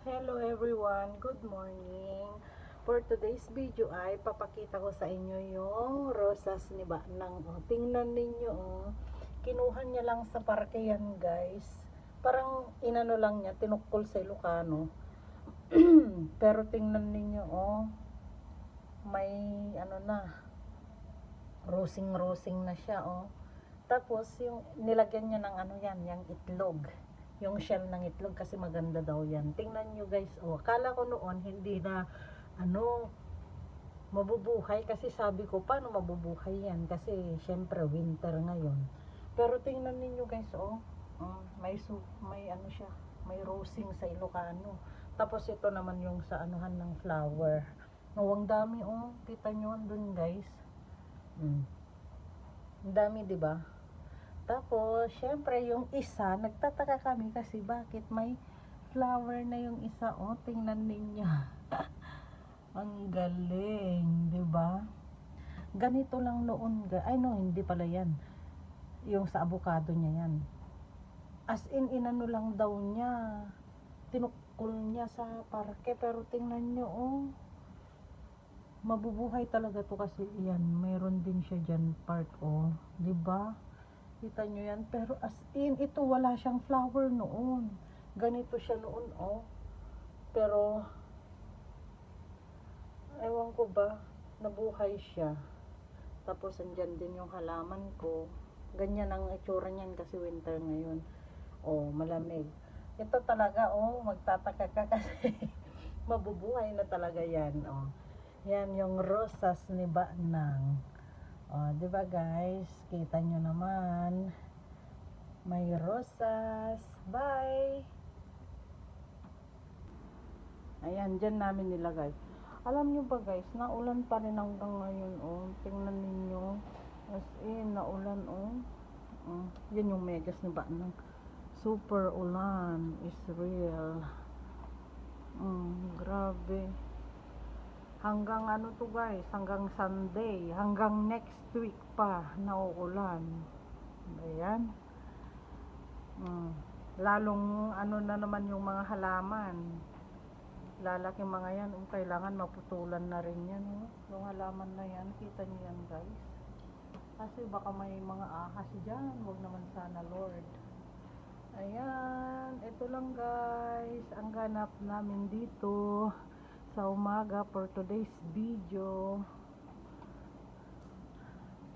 Hello everyone, good morning. For today's video ay papakita ko sa inyo yung rosas ni Baknang. Tingnan ninyo, kinuha niya lang sa parke yan guys. Parang inano lang niya, tinukol sa Ilocano. Pero tingnan ninyo, may ano na, rosing na siya. Tapos yung nilagyan niya ng ano yan, yung itlog, yung shell ng itlog, kasi maganda daw yan. Tingnan nyo guys, akala ko noon hindi na mabubuhay, kasi sabi ko paano mabubuhay yan, kasi syempre winter ngayon. Pero tingnan niyo guys, may ano siya, may rosing sa Ilocano. Tapos ito naman yung sa anuhan ng flower. Ang dami, kita nyo andun guys. Ang dami, 'di ba? Tapos, syempre, yung isa, nagtataka kami kasi bakit may flower na yung isa. Tingnan ninyo. Ang galing, 'di ba? Ganito lang noon. Ay, no, hindi pala yan. Yung sa avocado niya yan. As in, inano lang daw niya. Tinukol niya sa parke. Pero tingnan nyo, mabubuhay talaga to kasi yan. Mayroon din siya dyan part, 'di ba? Kita nyo yan, pero as in, ito wala siyang flower noon. Ganito siya noon, pero, ewan ko ba, nabuhay siya. Tapos, andyan din yung halaman ko. Ganyan ang itsura niyan kasi winter ngayon. Malamig. Ito talaga, magtataka ka kasi mabubuhay na talaga yan, Yan yung rosas ni Baknang. Diba guys, kita nyo naman, may rosas. Bye. Ayan, dyan namin nilagay. Alam nyo ba guys, naulan pa rin hanggang ngayon, tingnan ninyo, as in, naulan, yan yung megas ni Baknang. Super ulan is real. Grabe. Hanggang ano to guys, hanggang Sunday, hanggang next week pa nauulan. Ayan. Lalong ano na naman yung mga halaman. Lalaki mga yan, kailangan maputulan na rin yan. Yung halaman na yan, kita niyo yan guys. Kasi baka may mga ahas dyan, wag naman sana Lord. Ayan, ito lang guys, ang ganap namin dito sa umaga for today's video.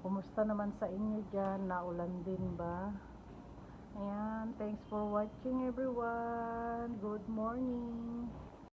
Kumusta naman sa inyo dyan? Naulan din ba? Ayan, thanks for watching everyone. Good morning.